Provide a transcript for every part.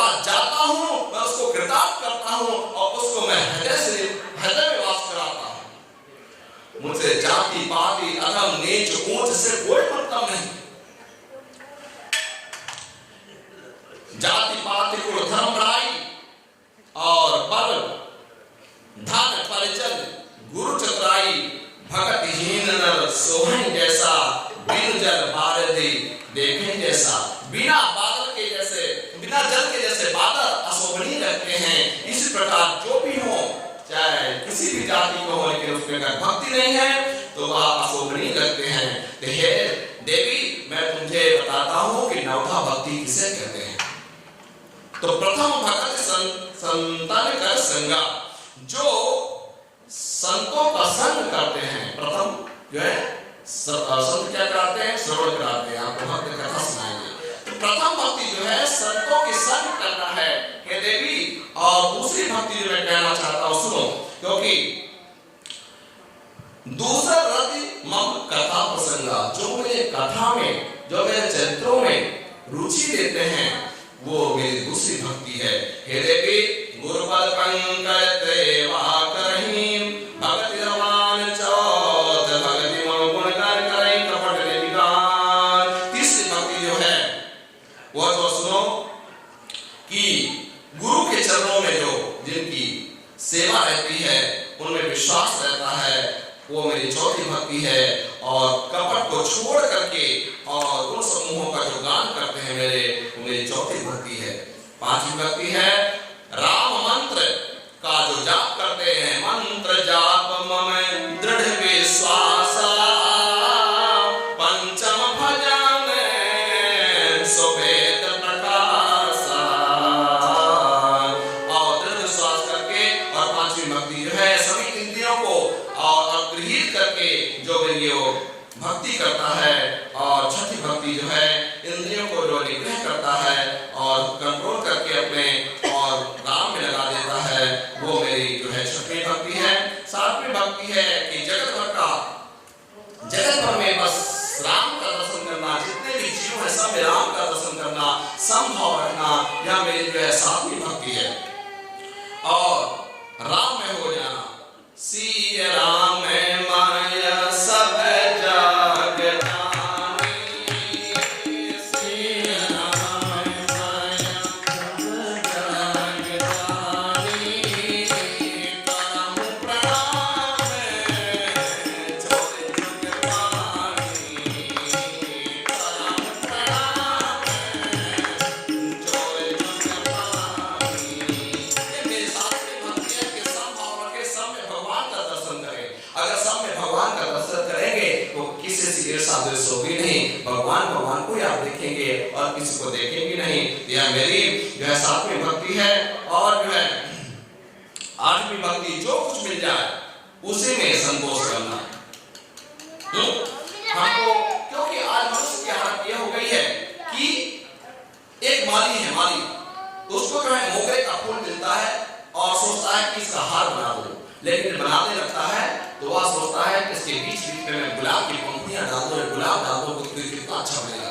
पास जाता हूं, मैं उसको कृतार्थ करता हूं और उसको मैं हृदय में वास कराता हूं। मुझे जाति पाति अधम नीच ऊंच से कोई मतलब नहीं। जाति पाति कुल धर्म बड़ाई और बल धन परिजन गुरु चतुराई भगतहीन नर सोहन जैसा बिन जल बारदी देखें जैसा। बिना बादल के जैसे, बिना जल के जैसे बादल अशोभनीय लगते हैं, इसी प्रकार जो भी हो, चाहे किसी भी जाति को हो, लेकिन उसमें अगर भक्ति नहीं है तो वह अशोभनीय लगते हैं। तो हे देवी, मैं तुझे बताता हूं कि नवधा भक्ति किसे कहते हैं। तो प्रथम भगत संतान कर संगा, जो संतों का संग करते हैं। प्रथम जो है संत क्या कराते हैं, श्रवण कराते हैं, आपको भक्त कथा सुनाएंगे। तो प्रथम भक्ति जो है संतों के संग करना है हे देवी। और दूसरी भक्ति जो मैं कहना चाहता हूं सुनो, क्योंकि दूसरा रति मम कथा प्रसंगा, जो मुझे कथा में, जो मेरे चरित्रों में रुचि देते हैं, वो मेरी दूसरी भक्ति है। हे देवी, गुरुपद पंकज देवा करहीं भक्ति रमान चौथ भक्ति गुण कर करें कपट निगार। तीसरी भक्ति जो है वो तो सुनो कि गुरु के चरणों में जो जिनकी सेवा रहती है, उनमें विश्वास रहता है, वो मेरी चौथी भक्ति है। और कपट को छोड़ करके और उन समूहों का जो गान करते हैं मेरी चौथी भक्ति है। पांचवी भक्ति है राम मंत्र का जो जाप करते हैं, मंत्र जाप मम दृढ़ विश्वास पंचम भजन सुवेद प्रकाश। और दृढ़ विश्वास करके, और पांचवी भक्ति जो है सभी इंद्रियों को और गृहीत करके जो मेरी भक्ति करता है। और छठी भक्ति जो है इंद्रियों को जो निग्रह करता है और कंट्रोल करके अपने और राम में लगा देता है, वो मेरी जो है छठी भक्ति है। सातवीं भक्ति है कि जगत भर में बस राम का दर्शन करना, जितने भी जीव है सब में राम का दर्शन करना, संभव रखना, यह मेरी जो है सातवीं भक्ति है। और राम में हो जाना, सी राम माया सब भगवान को आप देखेंगे और किसी को देखेंगे नहीं। यह मेरी जो है सातवीं भक्ति है। और जो है आठवीं भक्ति, जो कुछ मिल जाए उसी में संतोष करना। हमको, क्योंकि आज मनुष्य की हालत यह हो गई है कि एक माली है, माली उसको जो है मोगरे का फूल मिलता है और सोचता है कि इसका हार बना दूं, लेकिन बनाने लगता है तो वह सोचता है कि इसके बीच बीच में गुलाब की पंखुड़ियां डाल दूं, गुलाब डाल दूं तो कितना अच्छा बनेगा।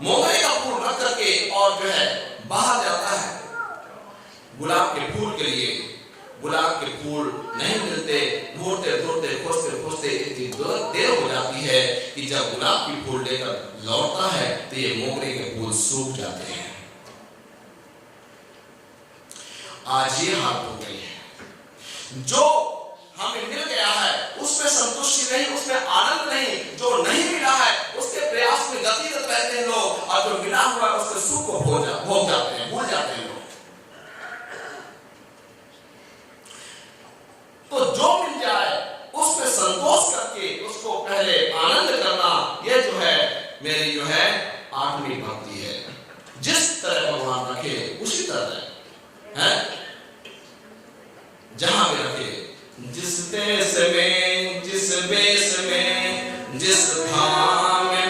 मोगरे का फूल रख करके और जो है बाहर जाता है गुलाब के फूल के लिए। गुलाब के फूल नहीं मिलते, ढूंढते ढूंढते खोजते खोजते इतनी देर हो जाती है कि जब गुलाब के फूल लेकर लौटता है तो ये मोगरे के फूल सूख जाते हैं। आज ये हालत हो गई है। जो हमें मिल गया है उसमें संतुष्टि नहीं, उसमें आनंद नहीं। जो नहीं मिला है उसके प्रयास में गतिरत रहते हैं लोग, और जो मिला हुआ है उसके सुख को भूल जाते हैं, भूल जाते हैं लोग। तो जो मिल जाए उसमें संतोष करके उसको पहले आनंद करना, यह जो है मेरी जो है आठवीं भक्ति है। जिस तरह भगवान रखे उसी तरह है, जहां भी रखे, जिस देश में, जिस वेश में, जिस धाम में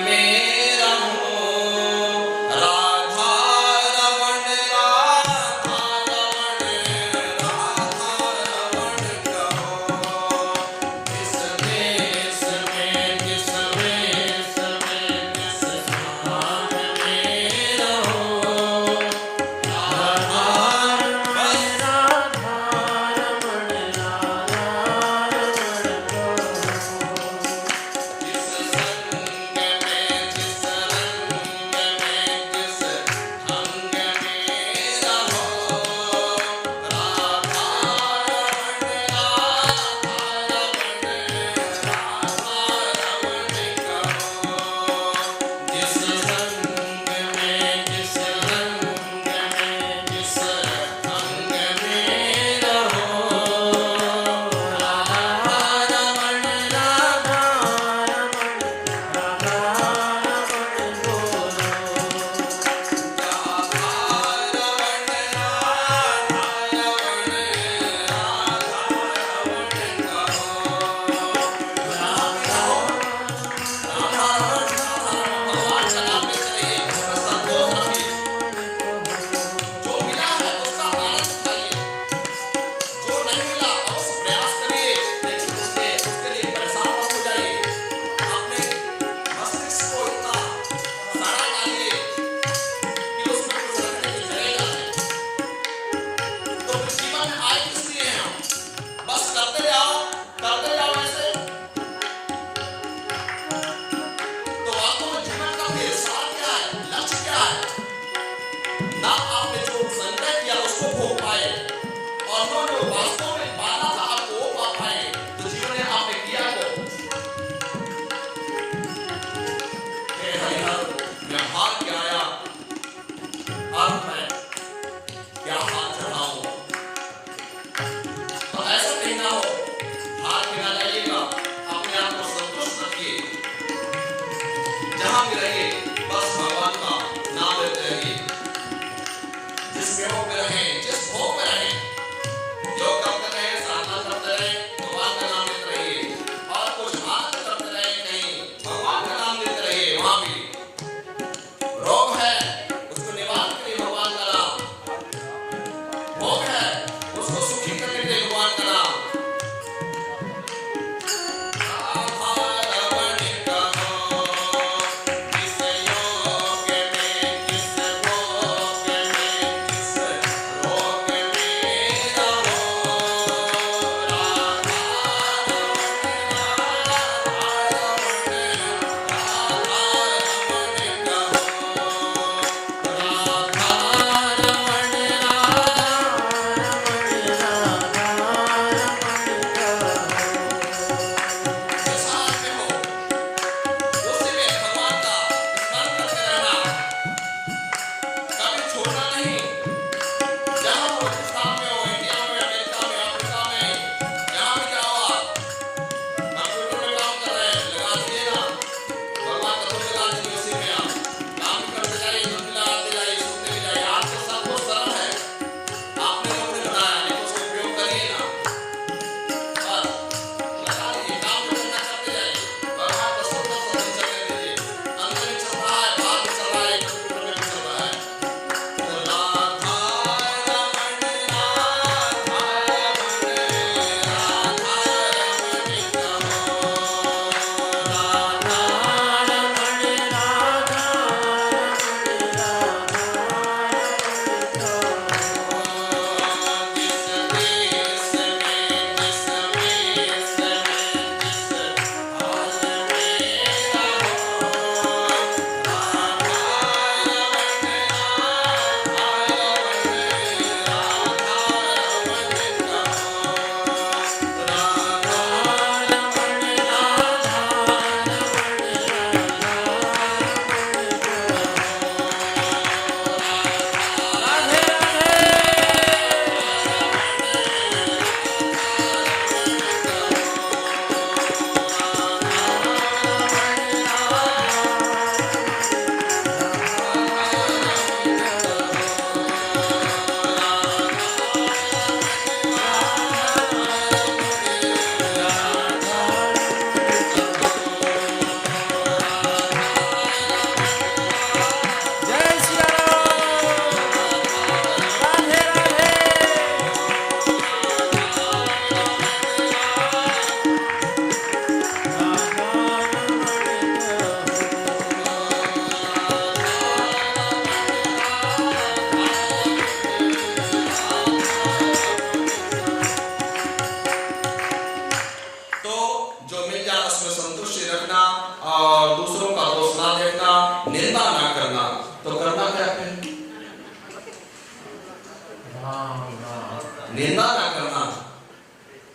निंदा ना करना,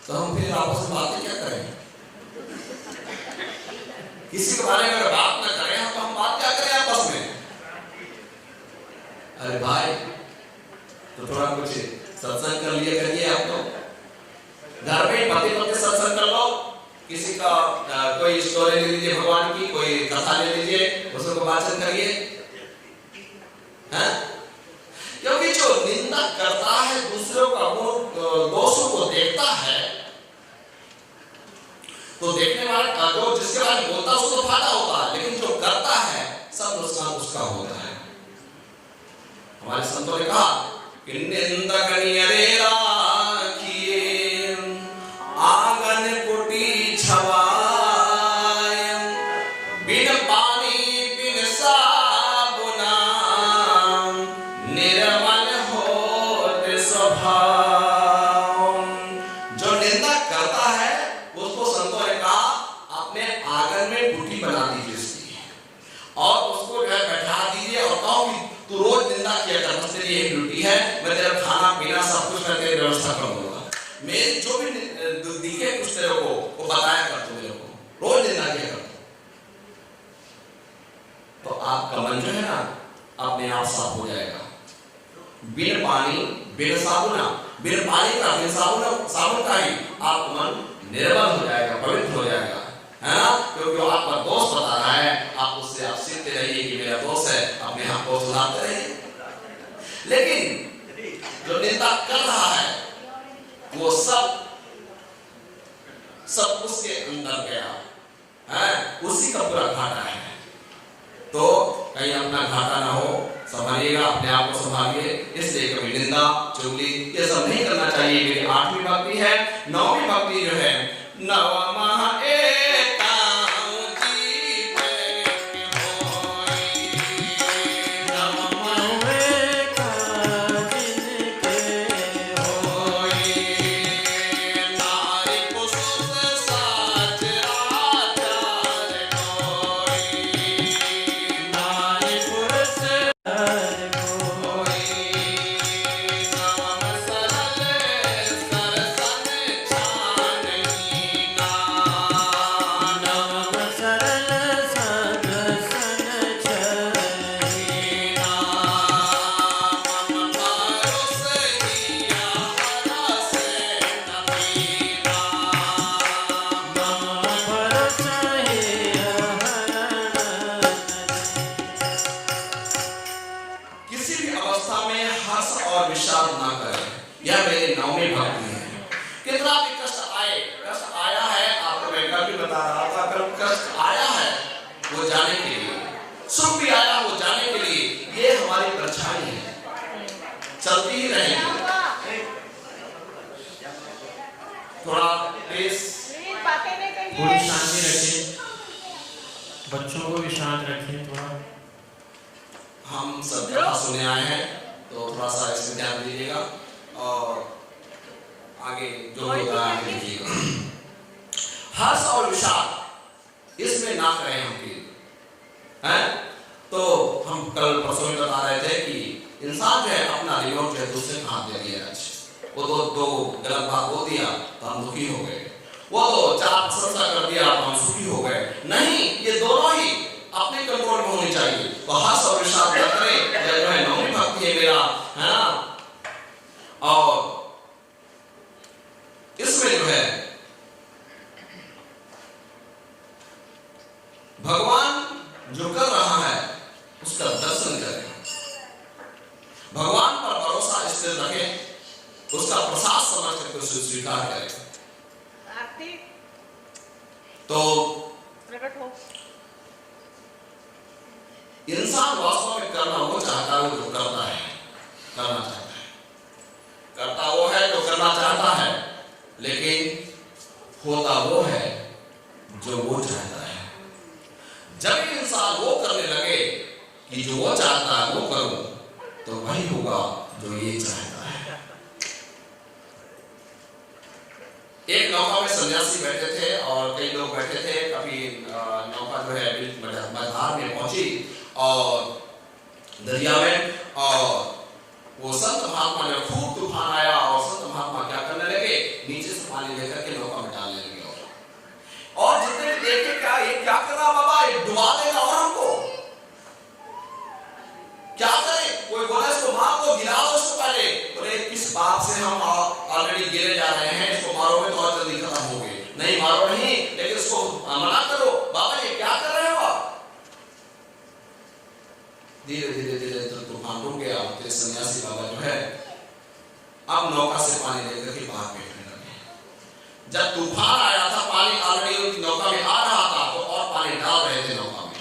तो हम फिर आपस में बातें क्या करें? किसी के बारे में अगर बात ना करें तो हम बात क्या करें आपस में? अरे भाई, तो थोड़ा कुछ सत्संग कर लिया करिए। आप तो घर में पति पत्नी सत्संग कर लो, किसी का कोई स्टोरी ले लीजिए भगवान की, कोई कथा ले लीजिए, उसको वाचन करिए। क्योंकि जो निंदा करता है दूसरों का, वो दोषों को देखता है, तो देखने वाला जो जिसके बारे में बोलता है उसको फायदा होता है, लेकिन जो करता है सब नुकसान उसका होता है। हमारे संतों ने कहा कि निंदक नियरेरा किए आंगन कुटी छवाय, बिन पानी बिन साबुना निर्मल होत स्वभाव। जो निंदा करता है उसको संतों ने कहा अपने आंगन में कुटी बना दीजिए उसकी, और उसको जो है बैठा दीजिए और कहो कि तू रोज निंदा किया कर, तेरी एक ड्यूटी है, मैं तेरा खाना पीना सब कुछ मैं तेरी व्यवस्था कर दूंगा, मैं जो भी दिखे कुछ तेरे को वो बताया कर, तू मेरे को रोज निंदा किया कर। तो आपका मन जो है ना अपने आप साफ हो जाएगा। बिन पानी बिन साबुना, बिन पानी का बिन साबुन का ही आपका मन निर्मल हो जाएगा, पवित्र हो जाएगा, है ना? क्योंकि आपका दोस्त बता रहा है, आप उससे आप सीखते रहिए कि मेरा दोस्त है, अपने आप को सुधारते रहिए। लेकिन जो निंदा कर रहा है वो सब उसके अंदर गया है, उसी का पूरा घाटा है। तो कहीं अपना घाटा ना हो, संभालिएगा, अपने आप को संभालिए। इसलिए कभी निंदा चुगली ये सब नहीं करना चाहिए। मेरी 8वीं भक्ति है। 9वीं भक्ति जो है नवमा चलती ही रहेगी। थोड़ा थोड़ी शांति रखें, बच्चों को भी शांत रखें थोड़ा। हम सब कथा सुने आए हैं तो थोड़ा सा इसमें ध्यान दीजिएगा और आगे जो होगा आगे लीजिएगा। हर्ष और विषाद इसमें ना करें हम हैं। तो हम कल परसों में बता रहे थे कि इंसान जो है अपना रिमोट जो है दूसरे के हाथ दे दिया, वो दो गलत बात बोल दिया तो हम दुखी हो गए, वो तो चार प्रशंसा कर दिया तो हम सुखी हो गए। नहीं, ये दोनों ही अपने कंट्रोल में होनी चाहिए। तो हर्ष और विषाद न करें। जो है 9वीं भक्ति है मेरा, है ना? और इसमें जो है भगवान जो कर रहा है उसका दर्शन करें, भगवान पर भरोसा स्थिर रखें, उसका प्रसाद समझ करके उसे स्वीकार करें। तो इंसान वास्तव में करना वो चाहता है, वो जो करता है, करना चाहता है, करता वो है जो करना चाहता है, लेकिन होता वो है जो वो चाहता है। जब इंसान वो करने लगे कि जो वो चाहता है वो करूं, तो वही होगा जो ये चाहता है। एक नौका में सन्यासी बैठे थे और कई लोग बैठे थे। कभी नौका जो है मझधार में पहुंची और दरिया में, और वो संत महात्मा ने खूब तूफान आया और संत महात्मा है अब नौका से पानी लेकर के बाहर फेंकने लगे। जब तूफान आया था, पानी ऑलरेडी नौका में आ रहा था, तो और पानी डाल रहे थे नौका में।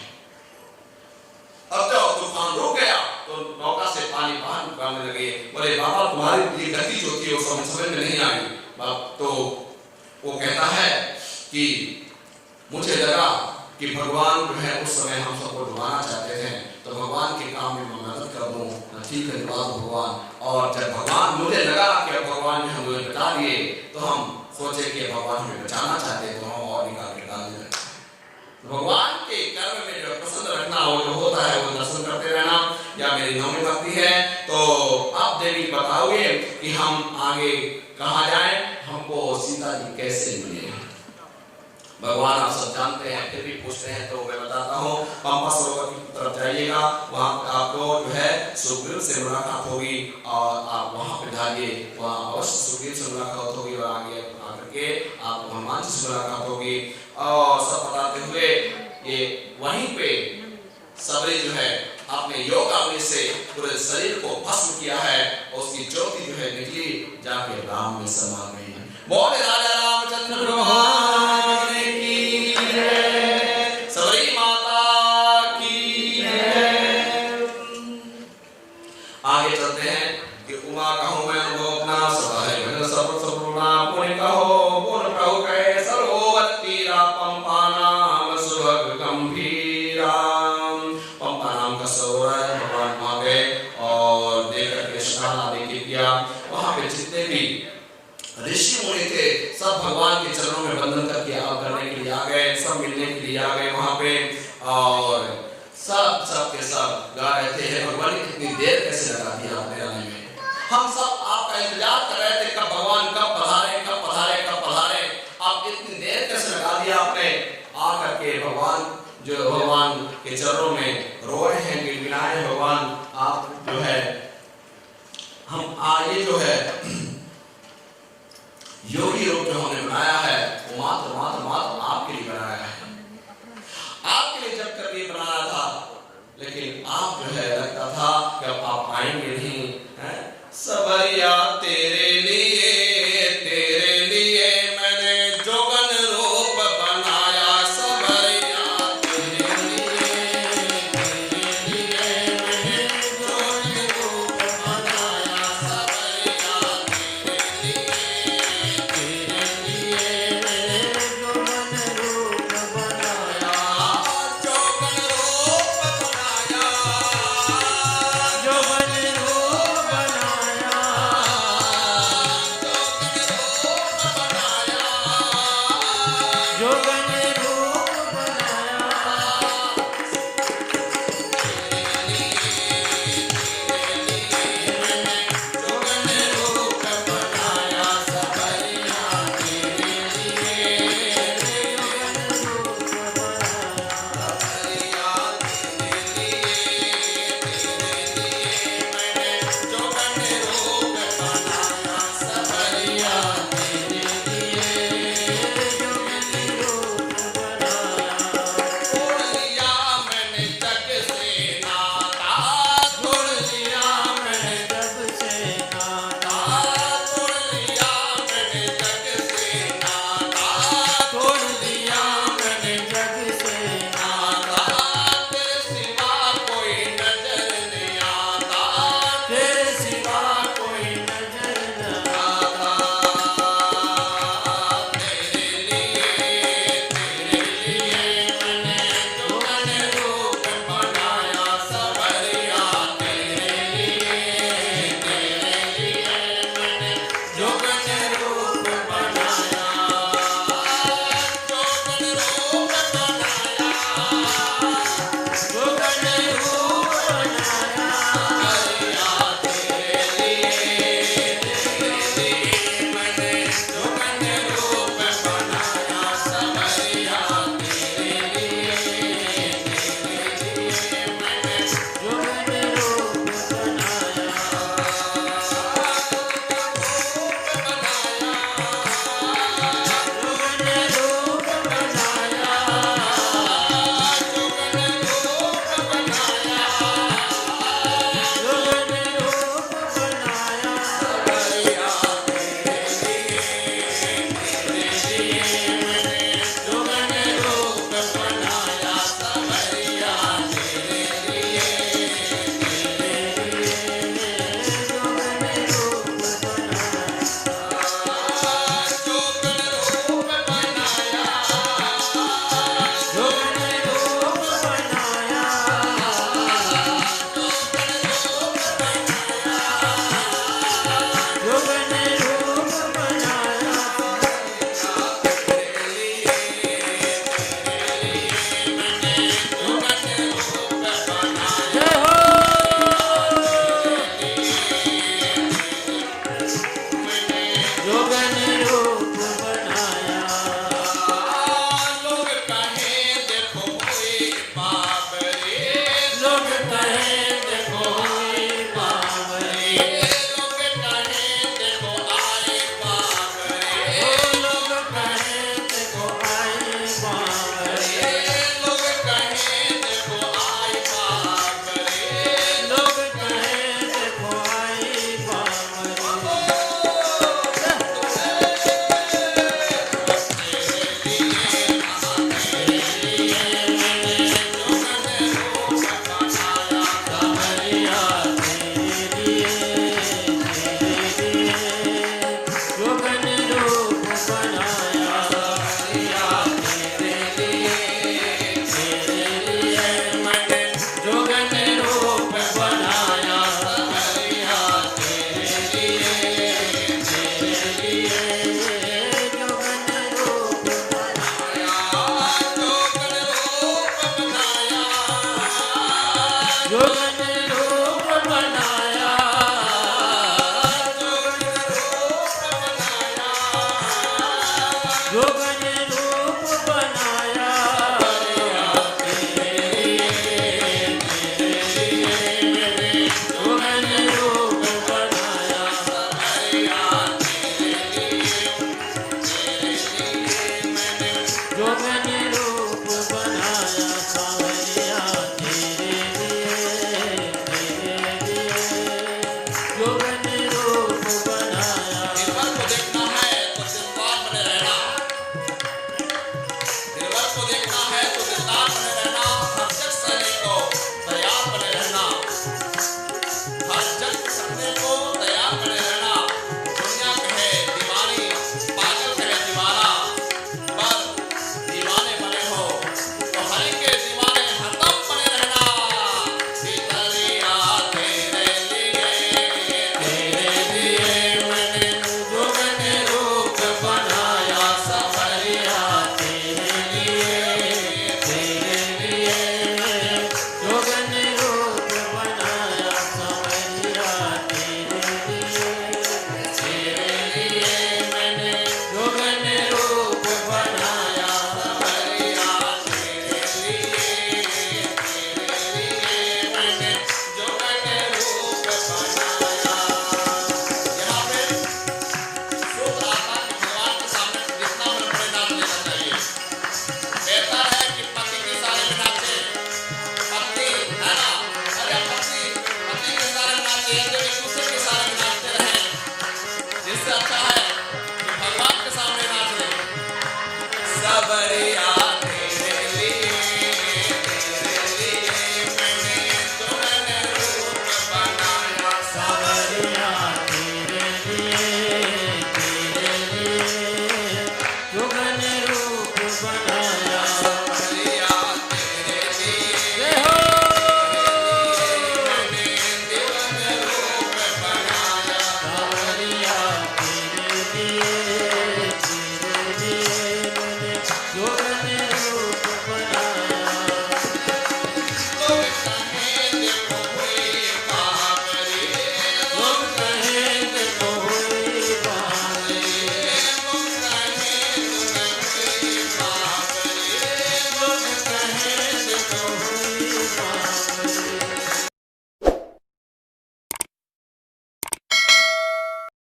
अब जब तूफान रुक गया तो नौका से पानी बाहर निकालने लगे। बोले बाबा तुम्हारी ये गति जो थी वो समझ में नहीं आई। तो वो कहता है कि मुझे लगा कि भगवान जो है उस समय हम सबको डुबाना चाहते थे, तो भगवान के काम में मैं मदद कर दूं। ठीक है भगवान। और जब भगवान, मुझे लगा कि अब भगवान ने हमें बचा लिए, तो हम सोचे कि भगवान हमें बचाना चाहते, तो हम और निकाल के डाल दें। भगवान के कर्म में जो प्रसन्न रखना, वो जो होता है वो दर्शन करते रहना, या मेरी नौमी भक्ति है। तो आप देवी बताओगे कि हम आगे कहाँ जाएं, हमको सीता जी कैसे मिले? भगवान आप सब जानते हैं, फिर भी पूछते हैं तो मैं बताता हूँ। पंपा सरोवर की तरफ जाइएगा, वहाँ आपको जो है सुग्रीव से मुलाकात होगी, और आप वहाँ पे जाइए, वहाँ अवश्य सुग्रीव से मुलाकात होगी, और आगे आकर के आपको हनुमान जी से मुलाकात होगी। और सब बताते हुए ये वहीं पे सबरी जो है अपने योग अग्नि से पूरे शरीर को भस्म किया है, और उसकी ज्योति जो है निकली, जाके राम में समा गई। बोले राजा रामचंद्र भगवान की जय, सबरी माता की जय। आगे चलते हैं कि उमा कहूँ मैं अपना सदा है सर्वना पुण्य कहो पुण्य प्रभु कहे सर्वोवतीरा पंपा नाम सुभग गंभीरा। पंपा नाम का सरोवर है, भगवान वहाँ गए और देख करके स्नान आदि किया। वहाँ पे जितने भी ऋषि मुनि थे सब भगवान के चरणों में वंदन करके करने के लिए आ गए, सब मिलने के लिए आ गए वहाँ पे। और सब के सब गा रहे थे, भगवान ने कितनी देर कैसे लगा दिया आपने आने में। हम सब आपका इंतजार कर रहे थे, कब भगवान कब पधारे, कब पधारे, कब पधारे। आप इतनी देर कैसे लगा दिया आपने आकर के। भगवान जो भगवान के चरणों में रो रहे हैं, गिड़गिड़ाए भगवान। आप जो है हम आगे जो है योगी रूप जो हमने बनाया है,